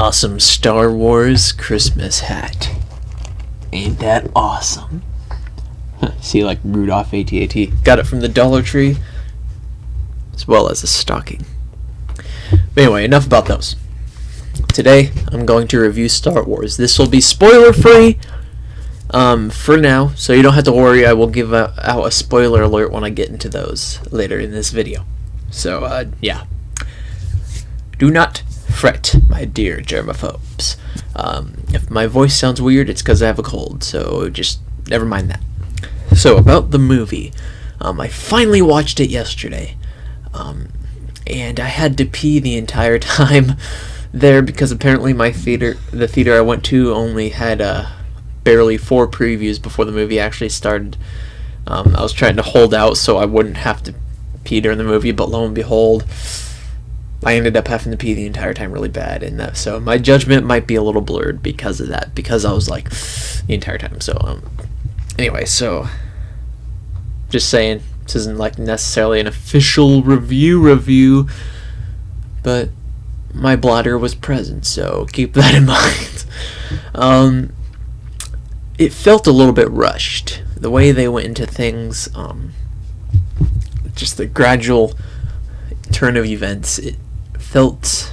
awesome Star Wars Christmas hat. Ain't that awesome? See, like Rudolph AT-AT. Got it from the Dollar Tree, as well as a stocking. But anyway, enough about those. Today, I'm going to review Star Wars. This will be spoiler-free for now, so you don't have to worry. I will give out a spoiler alert when I get into those later in this video. So, yeah. Do not fret, my dear germaphobes. If my voice sounds weird, it's because I have a cold, so just never mind that. So, about the movie. I finally watched it yesterday, and I had to pee the entire time there because apparently the theater I went to only had barely 4 previews before the movie actually started. I was trying to hold out so I wouldn't have to pee during the movie, but lo and behold, I ended up having to pee the entire time really bad, and so my judgment might be a little blurred because of that, because I was like the entire time. So anyway, so just saying, this isn't like necessarily an official review, but my bladder was present, so keep that in mind. It felt a little bit rushed, the way they went into things, just the gradual turn of events. It felt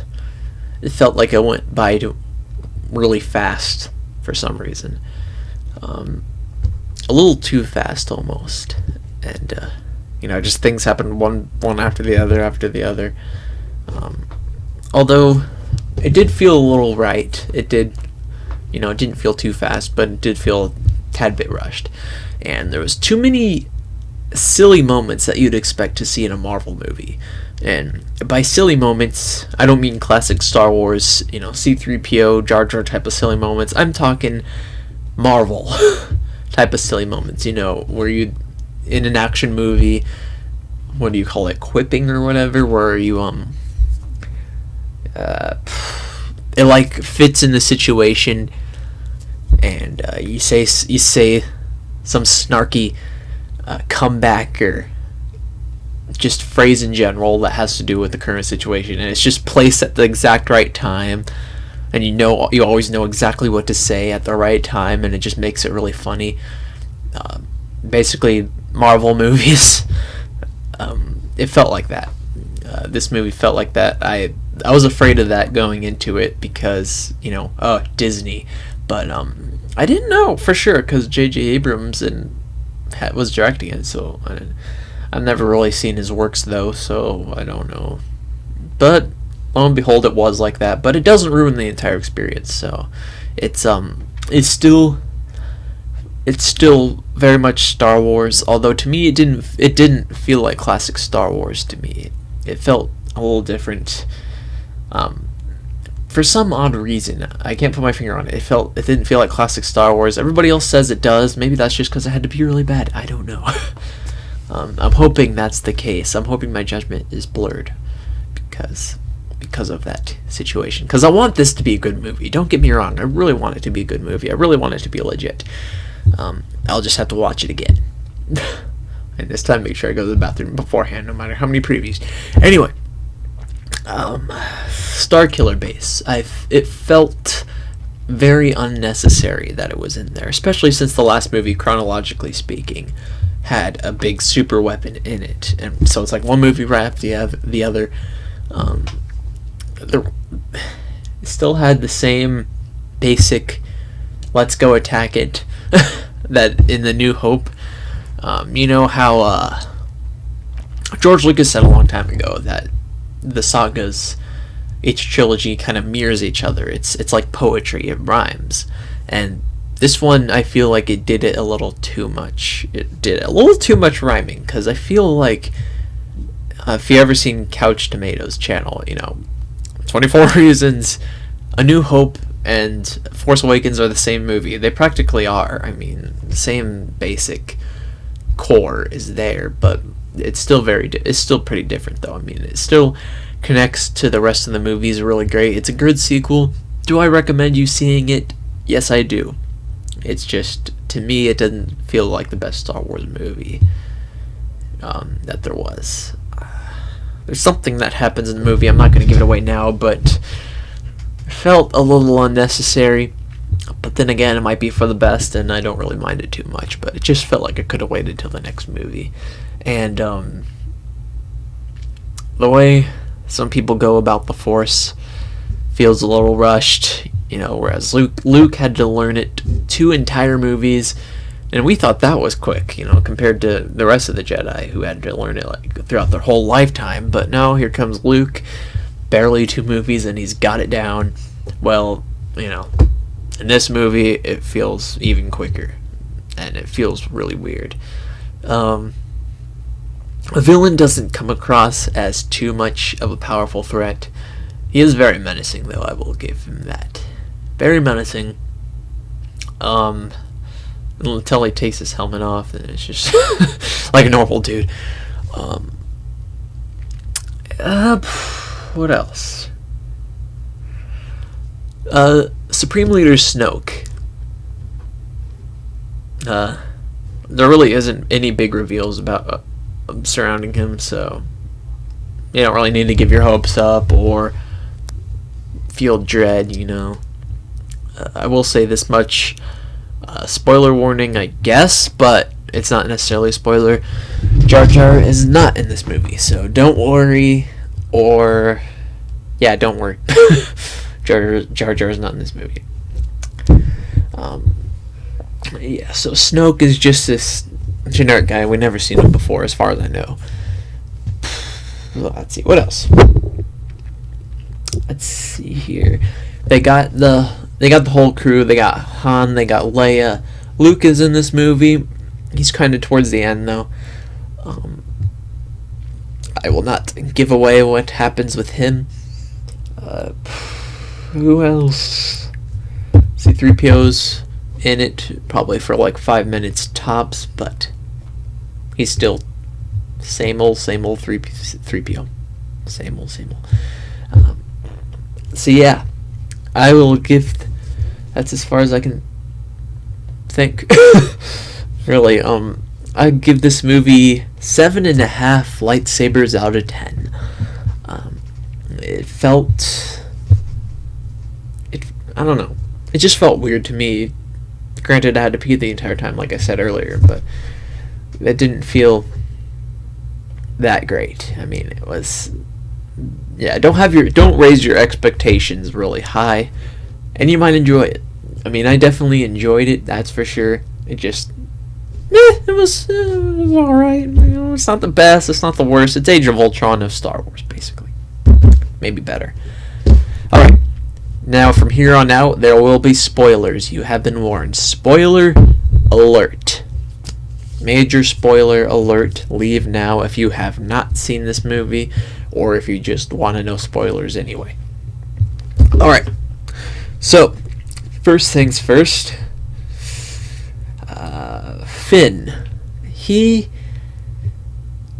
like it went by really fast for some reason, a little too fast almost, and just things happened one after the other. Although it did feel a little right. It did, it didn't feel too fast, but it did feel a tad bit rushed, and there was too many silly moments that you'd expect to see in a Marvel movie. And by silly moments, I don't mean classic Star Wars, C-3PO, Jar Jar type of silly moments. I'm talking Marvel type of silly moments, where you, in an action movie, what do you call it, quipping or whatever, where you, it like fits in the situation, and you say some snarky comeback or just phrase in general that has to do with the current situation, and it's just placed at the exact right time, and you always know exactly what to say at the right time, and it just makes it really funny. Basically, Marvel movies, it felt like that. This movie felt like that. I was afraid of that going into it because Disney, but I didn't know for sure because J.J. Abrams was directing it, so I've never really seen his works though, so I don't know. But lo and behold, it was like that. But it doesn't ruin the entire experience. So it's still very much Star Wars. Although to me, it didn't feel like classic Star Wars to me. It felt a little different. For some odd reason, I can't put my finger on it. It didn't feel like classic Star Wars. Everybody else says it does. Maybe that's just because I had to pee really bad. I don't know. I'm hoping that's the case. I'm hoping my judgment is blurred because of that situation. Because I want this to be a good movie. Don't get me wrong. I really want it to be a good movie. I really want it to be legit. I'll just have to watch it again. And this time, make sure I go to the bathroom beforehand, no matter how many previews. Anyway, Starkiller Base. It felt very unnecessary that it was in there, especially since the last movie, chronologically speaking, had a big super weapon in it, and so it's like one movie right after the other. It still had the same basic "let's go attack it" that in the New Hope. How George Lucas said a long time ago that the sagas, each trilogy kind of mirrors each other. It's like poetry, it rhymes, and this one, I feel like it did it a little too much. It did a little too much rhyming, because I feel like, if you ever seen Couch Tomatoes channel, 24 Reasons, A New Hope, and Force Awakens are the same movie. They practically are. I mean, the same basic core is there, but it's still pretty different, though. I mean, it still connects to the rest of the movies really great. It's a good sequel. Do I recommend you seeing it? Yes, I do. It's just, to me, it doesn't feel like the best Star Wars movie that there was. There's something that happens in the movie, I'm not going to give it away now, but felt a little unnecessary, but then again, it might be for the best, and I don't really mind it too much. But it just felt like it could have waited till the next movie, and the way some people go about the Force feels a little rushed, whereas Luke had to learn it 2 entire movies, and we thought that was quick, compared to the rest of the Jedi who had to learn it like throughout their whole lifetime. But now here comes Luke, barely 2 movies, and he's got it down. Well, in this movie it feels even quicker, and it feels really weird. A villain doesn't come across as too much of a powerful threat. He is very menacing, though, I will give him that. Very menacing. Until he takes his helmet off, and it's just like a normal dude. What else? Supreme Leader Snoke. There really isn't any big reveals about surrounding him, so you don't really need to give your hopes up or feel dread, I will say this much, spoiler warning, I guess, but it's not necessarily a spoiler. Jar Jar is not in this movie, so don't worry, don't worry. Jar Jar is not in this movie. So Snoke is just this generic guy. We've never seen him before, as far as I know. Let's see, what else? Let's see here. They got the whole crew. They got Han, they got Leia. Luke is in this movie. He's kind of towards the end, though. I will not give away what happens with him. Who else? C-3PO's in it, probably for like 5 minutes tops, but he's still same old 3PO. Same old. So yeah, I will give. That's as far as I can think. Really, I'd give this movie 7.5 lightsabers out of 10. I don't know. It just felt weird to me. Granted, I had to pee the entire time, like I said earlier, but it didn't feel that great. I mean, it was. Yeah, don't raise your expectations really high, and you might enjoy it. I mean, I definitely enjoyed it. That's for sure. It just, it was all right. It's not the best. It's not the worst. It's Age of Ultron of Star Wars, basically. Maybe better. All right. Now, from here on out, there will be spoilers. You have been warned. Spoiler alert. Major spoiler alert. Leave now if you have not seen this movie, or if you just want to know spoilers anyway. Alright. So, first things first. Finn.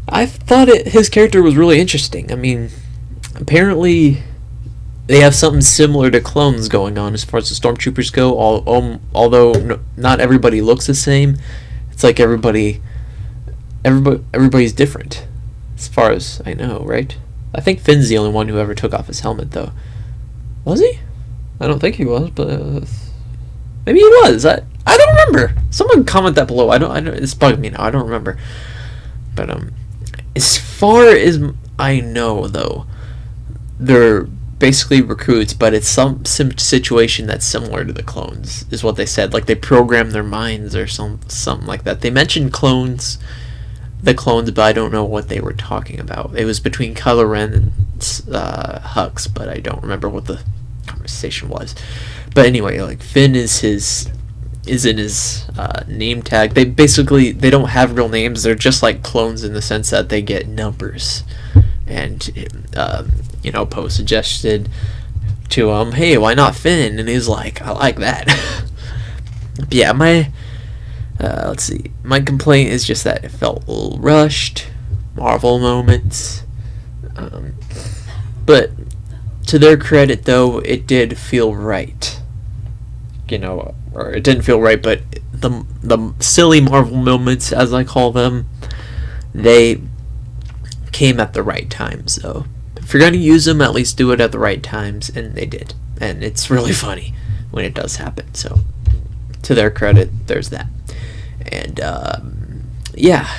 I thought his character was really interesting. I mean, apparently they have something similar to clones going on as far as the stormtroopers go, although not everybody looks the same. It's like everybody's different, as far as I know, right? I think Finn's the only one who ever took off his helmet, though. Was he? I don't think he was, but maybe he was. I don't remember. Someone comment that below. I don't. It's bugging me now. I don't remember. But as far as I know, though, they're basically recruits, but it's some situation that's similar to the clones, is what they said. Like they program their minds or something like that. They mentioned the clones, but I don't know what they were talking about. It was between Kylo Ren and Hux, but I don't remember what the conversation was. But anyway, like Finn is in his name tag. They don't have real names. They're just like clones in the sense that they get numbers. And Poe suggested to him, hey, why not Finn? And he's like, I like that. But yeah, let's see. My complaint is just that it felt a little rushed. Marvel moments. But to their credit, though, it did feel right. Or it didn't feel right, but the silly Marvel moments, as I call them, they came at the right time. So if you're gonna use them, at least do it at the right times, and they did. And it's really funny when it does happen. So, to their credit, there's that. And yeah.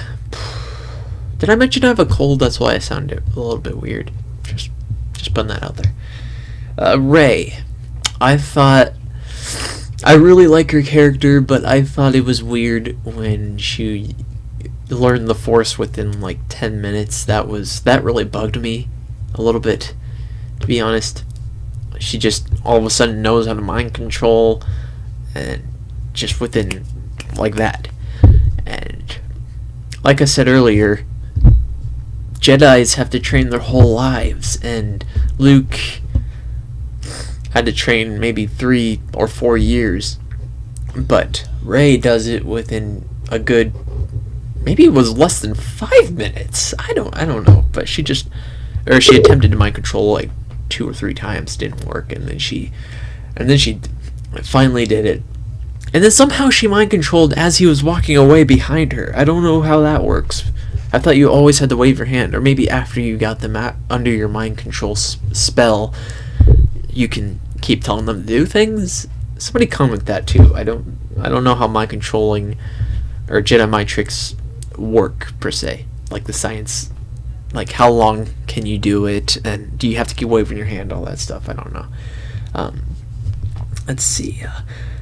Did I mention I have a cold? That's why I sounded a little bit weird. Just putting that out there. Rey. I really like her character, but I thought it was weird when she learned the Force within like 10 minutes. That really bugged me a little bit, to be honest. She just all of a sudden knows how to mind control, and just within like that. And like I said earlier, Jedis have to train their whole lives, and Luke had to train maybe 3 or 4 years, but Rey does it within a good, maybe it was less than 5 minutes. I don't know, but she attempted to mind control like 2 or 3 times, didn't work, and then she finally did it. And then somehow she mind controlled as he was walking away behind her. I don't know how that works. I thought you always had to wave your hand, or maybe after you got them under your mind control spell, you can keep telling them to do things. Somebody comment that too. I don't know how mind controlling or Jedi mind tricks work per se. Like the science, like how long can you do it, and do you have to keep waving your hand, all that stuff. I don't know. Let's see.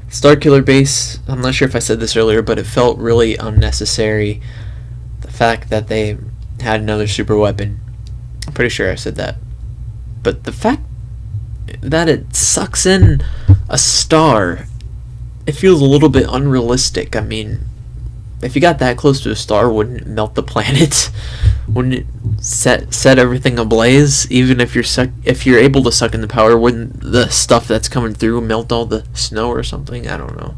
Starkiller Base. I'm not sure if I said this earlier, but it felt really unnecessary. The fact that they had another super weapon. I'm pretty sure I said that. But the fact that it sucks in a star, it feels a little bit unrealistic. I mean, if you got that close to a star, wouldn't it melt the planet? Wouldn't it set everything ablaze? Even if you're able to suck in the power, wouldn't the stuff that's coming through melt all the snow or something? I don't know.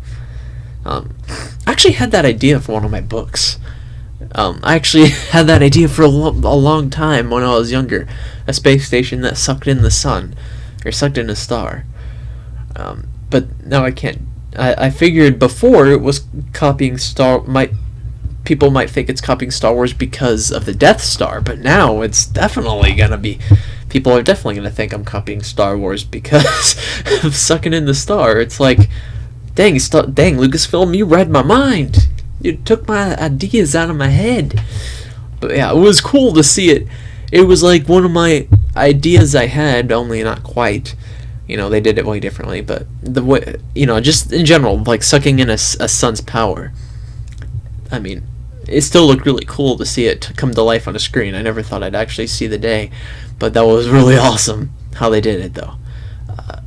I actually had that idea for one of my books. I actually had that idea for a long time when I was younger. A space station that sucked in the sun, or sucked in a star. But now I can't. I figured before it was copying people might think it's copying Star Wars because of the Death Star, but now it's definitely gonna be. People are definitely gonna think I'm copying Star Wars because of sucking in the star. It's like, dang Lucasfilm, you read my mind. You took my ideas out of my head. But yeah, it was cool to see it. It was like one of my ideas I had, only not quite. You know, they did it way differently, but the way, just in general, like sucking in a sun's power. I mean, it still looked really cool to see it come to life on a screen. I never thought I'd actually see the day, but that was really awesome how they did it, though.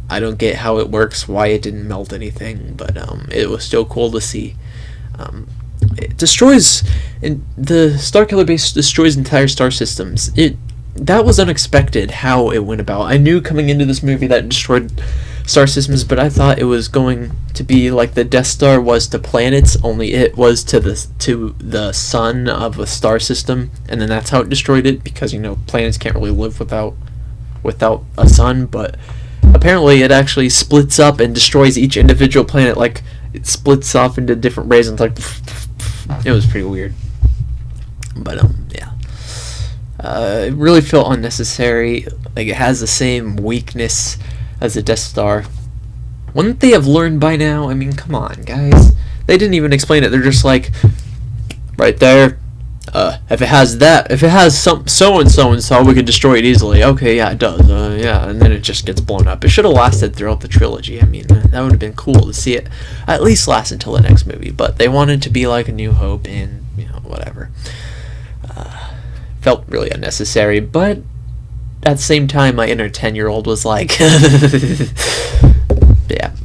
I don't get how it works, why it didn't melt anything, but it was still cool to see. It destroys, the Starkiller Base destroys entire star systems. That was unexpected how it went about. I knew coming into this movie that it destroyed star systems, but I thought it was going to be like the Death Star was to planets, only it was to the sun of a star system, and then that's how it destroyed it, because planets can't really live without a sun. But apparently it actually splits up and destroys each individual planet. Like, it splits off into different rays, and it's like, it was pretty weird. But yeah. It really felt unnecessary. Like, it has the same weakness as the Death Star. Wouldn't they have learned by now? I mean, come on, guys. They didn't even explain it. They're just like, right there. If it has some so and so, we can destroy it easily. Okay, yeah, it does. Yeah, and then it just gets blown up. It should have lasted throughout the trilogy. I mean, that would have been cool to see it at least last until the next movie. But they wanted to be like A New Hope, and whatever. Felt really unnecessary, but at the same time, my inner 10-year-old was like, yeah.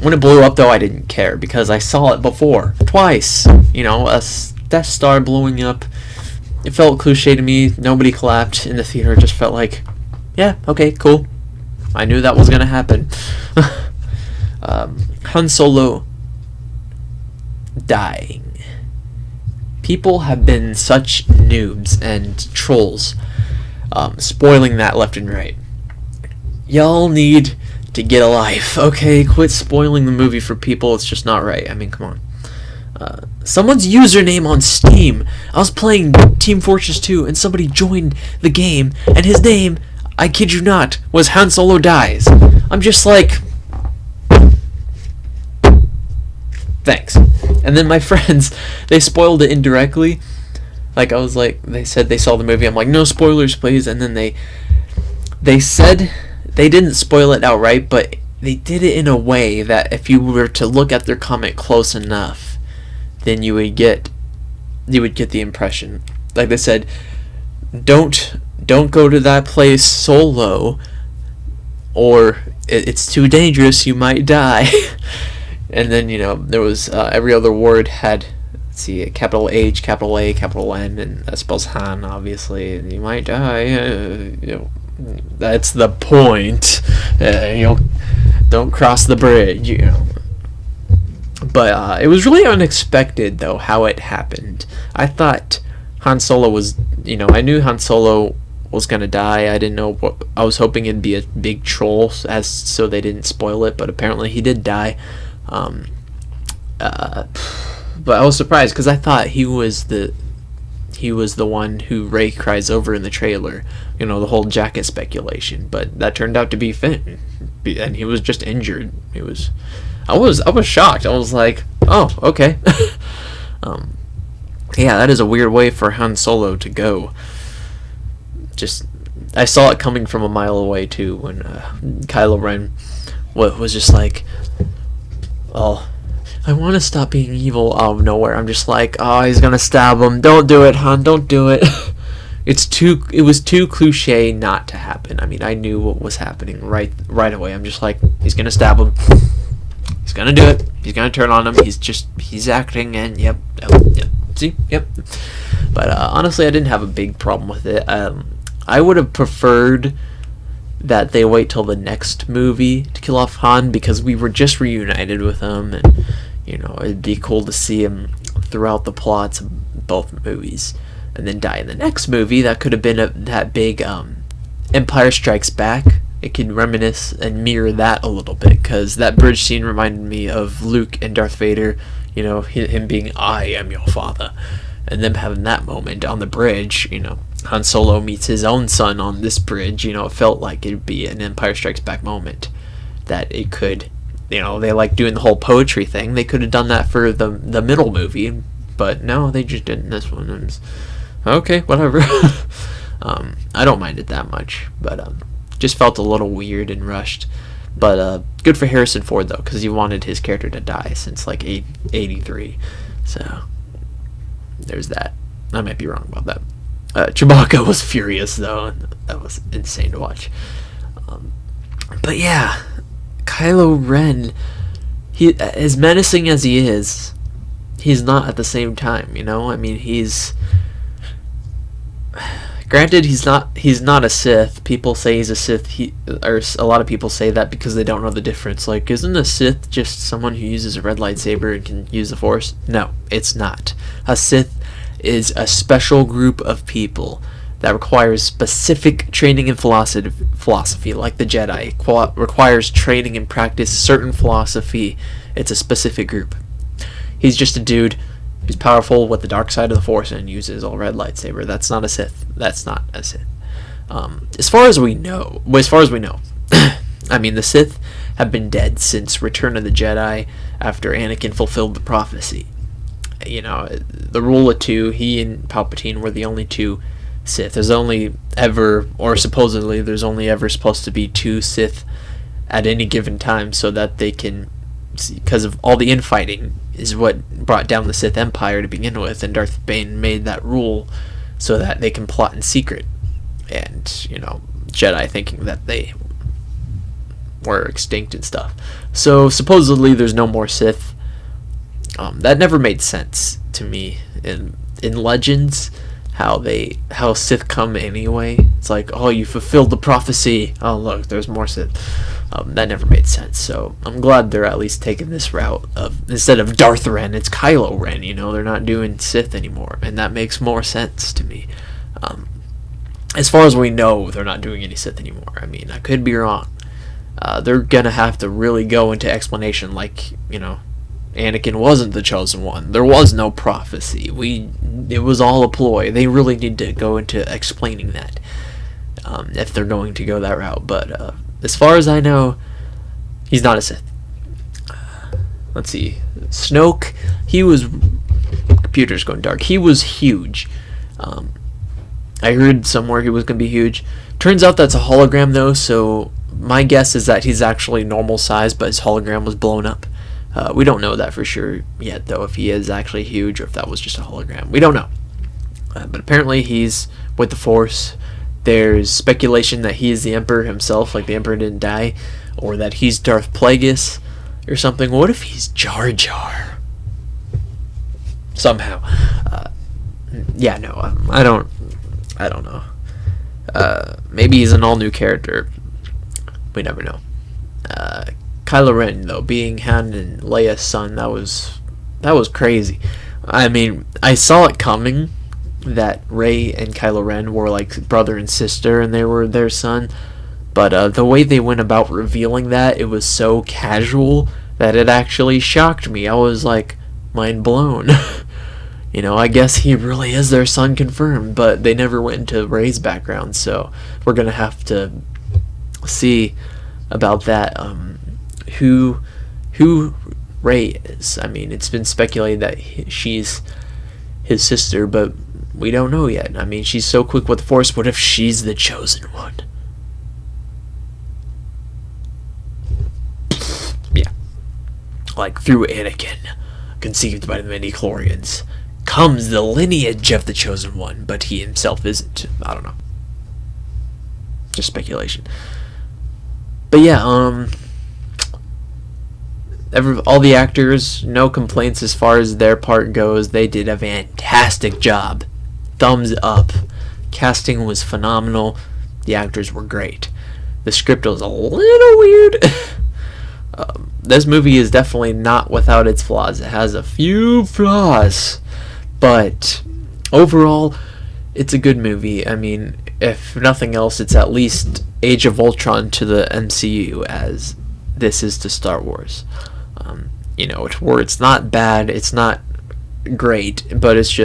When it blew up, though, I didn't care, because I saw it before, twice. A Death Star blowing up. It felt cliche to me. Nobody clapped in the theater. It just felt like, yeah, okay, cool. I knew that was gonna happen. Han Solo dying. People have been such noobs and trolls, spoiling that left and right. Y'all need to get a life, okay? Quit spoiling the movie for people. It's just not right. I mean, come on. Someone's username on Steam. I was playing Team Fortress 2, and somebody joined the game, and his name, I kid you not, was Han Solo dies. I'm just like, thanks. And then my friends, they spoiled it indirectly. Like, I was like, they said they saw the movie. I'm like, no spoilers, please. And then they said they didn't spoil it outright, but they did it in a way that if you were to look at their comment close enough, then you would get the impression. Like they said, don't go to that place solo, or it's too dangerous, you might die. And then, there was every other word had, let's see, a capital H, capital A, capital N, and that spells Han, obviously. And you might die. That's the point. Don't cross the bridge. But it was really unexpected, though, how it happened. I thought Han Solo was, I knew Han Solo was gonna die. I didn't know what. I was hoping it'd be a big troll, so they didn't spoil it. But apparently he did die. But I was surprised because I thought he was the one who Rey cries over in the trailer. The whole jacket speculation. But that turned out to be Finn, and he was just injured. I was shocked. I was like, oh, okay. Yeah, that is a weird way for Han Solo to go. I saw it coming from a mile away too when Kylo Ren was just like, oh, I want to stop being evil out of nowhere. I'm just like, oh, he's gonna stab him. Don't do it, Han. Don't do it. It was too cliche not to happen. I mean, I knew what was happening right away. I'm just like, he's gonna stab him. He's gonna do it. He's gonna turn on him. He's acting, and yep. See, yep. But honestly, I didn't have a big problem with it. I would have preferred that they wait till the next movie to kill off Han, because we were just reunited with him, and it'd be cool to see him throughout the plots of both movies, and then die in the next movie. That could have been that big Empire Strikes Back. It could reminisce and mirror that a little bit, because that bridge scene reminded me of Luke and Darth Vader, him being, I am your father, and them having that moment on the bridge. Han Solo meets his own son on this bridge. It felt like it'd be an Empire Strikes Back moment, that it could, they like doing the whole poetry thing. They could have done that for the middle movie, but no, they just didn't this one. And okay, whatever. I don't mind it that much, but just felt a little weird and rushed. But good for Harrison Ford, though, because he wanted his character to die since like 83. So there's that. I might be wrong about that. Chewbacca was furious, though, and that was insane to watch. But yeah, Kylo Ren, he, as menacing as he is, he's not at the same time. I mean, he's, granted, he's not a Sith. People say he's a Sith. Or a lot of people say that because they don't know the difference. Like, isn't a Sith just someone who uses a red lightsaber and can use the Force? No, it's not. A Sith is a special group of people that requires specific training and philosophy, like the Jedi requires training and practice certain philosophy. It's a specific group. He's just a dude who's powerful with the dark side of the Force and uses a red lightsaber. That's not a Sith. That's not a Sith. As far as we know, I mean, the Sith have been dead since Return of the Jedi, after Anakin fulfilled the prophecy. The rule of two, he and Palpatine were the only two Sith. There's only ever supposed to be two Sith at any given time, so that they can, because of all the infighting is what brought down the Sith Empire to begin with, and Darth Bane made that rule so that they can plot in secret. And, Jedi thinking that they were extinct and stuff. So supposedly there's no more Sith. That never made sense to me in Legends, how Sith come anyway. It's like, oh, you fulfilled the prophecy. Oh, look, there's more Sith. That never made sense. So I'm glad they're at least taking this route of, instead of Darth Ren, it's Kylo Ren. They're not doing Sith anymore, and that makes more sense to me. As far as we know, they're not doing any Sith anymore. I mean, I could be wrong. They're gonna have to really go into explanation, like, Anakin wasn't the chosen one. There was no prophecy. It was all a ploy. They really need to go into explaining that. if they're going to go that route. But as far as I know, he's not a Sith. Let's see. Snoke, he was... Computer's going dark. He was huge. I heard somewhere he was going to be huge. Turns out that's a hologram, though, so my guess is that he's actually normal size, but his hologram was blown up. We don't know that for sure yet, though, if he is actually huge or if that was just a hologram. We don't know. But apparently he's with the Force. There's speculation that he is the Emperor himself, like the Emperor didn't die, or that he's Darth Plagueis or something. What if he's Jar Jar? Somehow. Yeah, no, I don't know. Maybe he's an all-new character. We never know. Kylo Ren, though, being Han and Leia's son, that was crazy. I mean, I saw it coming that Rey and Kylo Ren were like brother and sister, and they were their son. But the way they went about revealing that, it was so casual that it actually shocked me. I was like, mind blown. You know, I guess he really is their son confirmed, but they never went into Rey's background, so we're gonna have to see about that. Who Rey is. I mean, it's been speculated that she's his sister, but we don't know yet. I mean, she's so quick with the Force. What if she's the chosen one? Yeah, like through Anakin, conceived by the midi-chlorians, comes the lineage of the chosen one, but he himself isn't. I don't know. Just speculation. But yeah, all the actors, no complaints as far as their part goes. They did a fantastic job. Thumbs up. Casting was phenomenal. The actors were great. The script was a little weird. This movie is definitely not without its flaws. It has a few flaws, but overall, it's a good movie. I mean, if nothing else, it's at least Age of Ultron to the MCU as this is to Star Wars. You know, where it's not bad, it's not great, but it's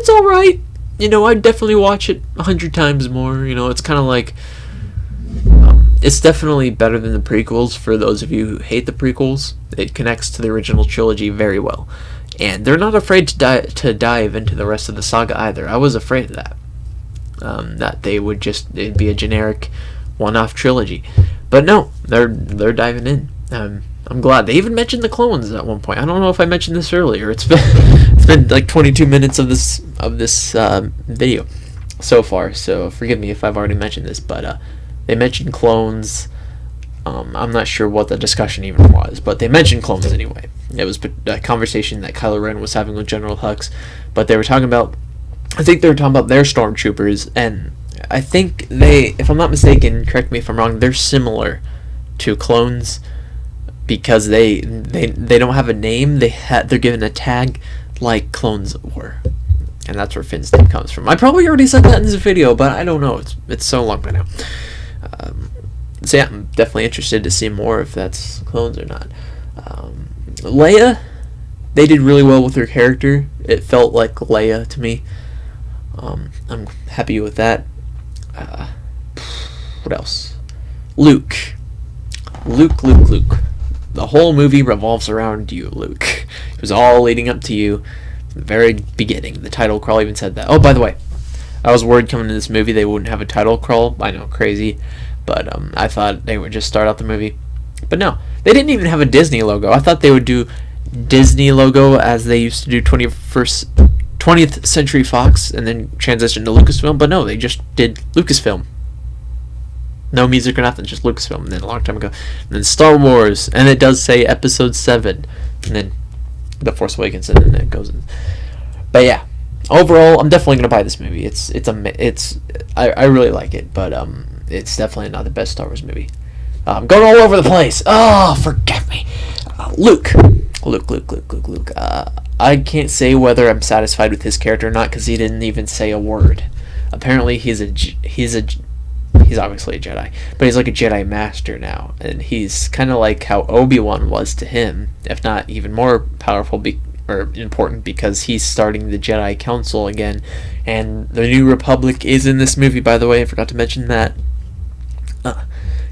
alright. You know, I'd definitely watch it 100 times more. You know, it's kind of like, it's definitely better than the prequels for those of you who hate the prequels. It connects to the original trilogy very well. And they're not afraid to dive into the rest of the saga either. I was afraid of that. That it'd be a generic one-off trilogy. But no, they're diving in. I'm glad. They even mentioned the clones at one point. I don't know if I mentioned this earlier. It's been like 22 minutes of this video so far, so forgive me if I've already mentioned this, but they mentioned clones. I'm not sure what the discussion even was, but they mentioned clones anyway. It was a conversation that Kylo Ren was having with General Hux, but I think they were talking about their stormtroopers, and I think if I'm not mistaken, correct me if I'm wrong, they're similar to clones because they don't have a name. They're given a tag like clones were, and that's where Finn's name comes from. I probably already said that in this video, but I don't know. It's so long by now. So yeah, I'm definitely interested to see more if that's clones or not. Leia, they did really well with her character. It felt like Leia to me. I'm happy with that. What else? Luke. The whole movie revolves around you, Luke. It was all leading up to you from the very beginning. The title crawl even said that. Oh, by the way, I was worried coming to this movie they wouldn't have a title crawl. I know, crazy. But I thought they would just start out the movie. But no, they didn't even have a Disney logo. I thought they would do Disney logo as they used to do 20th Century Fox and then transition to Lucasfilm. But no, they just did Lucasfilm. No music or nothing, just Lucasfilm. And then a long time ago. And then Star Wars. And it does say Episode 7. And then The Force Awakens. And then it goes in. But yeah. Overall, I'm definitely going to buy this movie. I really like it. But it's definitely not the best Star Wars movie. I'm going all over the place. Oh, forgive me. Luke. I can't say whether I'm satisfied with his character or not because he didn't even say a word. Apparently, he's obviously a Jedi, but he's like a Jedi Master now, and he's kind of like how Obi-Wan was to him, if not even more powerful or important because he's starting the Jedi Council again, and the New Republic is in this movie, by the way. I forgot to mention that.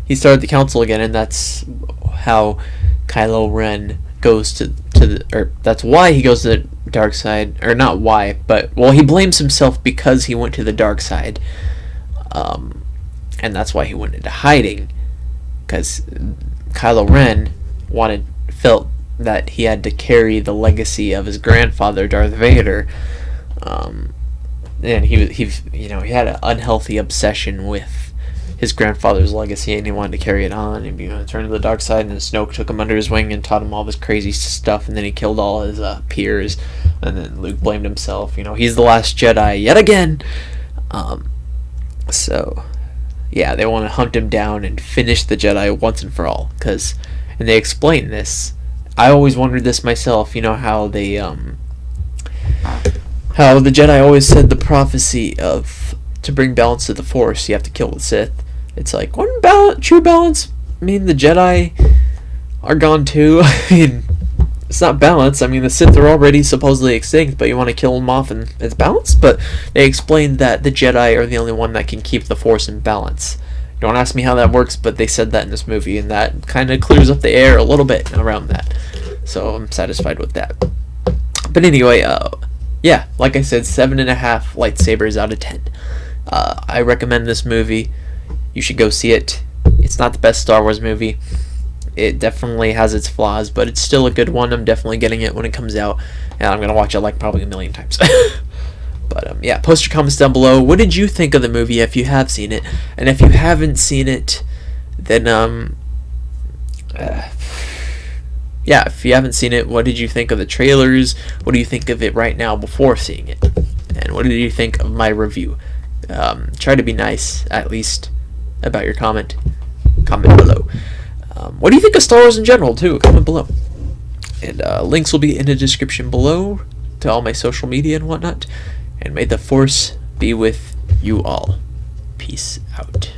He started the council again, and that's how Kylo Ren goes to the, or that's why he goes to the dark side, or not why, but well, he blames himself because he went to the dark side, and that's why he went into hiding, because Kylo Ren felt that he had to carry the legacy of his grandfather, Darth Vader, and he had an unhealthy obsession with his grandfather's legacy, and he wanted to carry it on and turn to the dark side. And Snoke took him under his wing and taught him all this crazy stuff, and then he killed all his peers, and then Luke blamed himself. He's the last Jedi yet again. So yeah, they want to hunt him down and finish the Jedi once and for all. And they explain this. I always wondered this myself. How they how the Jedi always said the prophecy of, to bring balance to the Force, you have to kill the Sith. It's like, wouldn't true balance mean the Jedi are gone too? I mean, it's not balance. I mean, the Sith are already supposedly extinct, but you want to kill them off and it's balance? But they explained that the Jedi are the only one that can keep the Force in balance. Don't ask me how that works, but they said that in this movie, and that kind of clears up the air a little bit around that. So I'm satisfied with that. But anyway, yeah, like I said, 7.5 lightsabers out of 10. I recommend this movie. You should go see it. It's not the best Star Wars movie. It definitely has its flaws, but it's still a good one. I'm definitely getting it when it comes out, and I'm going to watch it like probably a million times. But yeah, post your comments down below. What did you think of the movie if you have seen it? And if you haven't seen it, then yeah, if you haven't seen it, what did you think of the trailers? What do you think of it right now before seeing it? And what did you think of my review? Try to be nice, at least, about your comment. Comment below. What do you think of Star Wars in general, too? Comment below. And links will be in the description below to all my social media and whatnot. And may the Force be with you all. Peace out.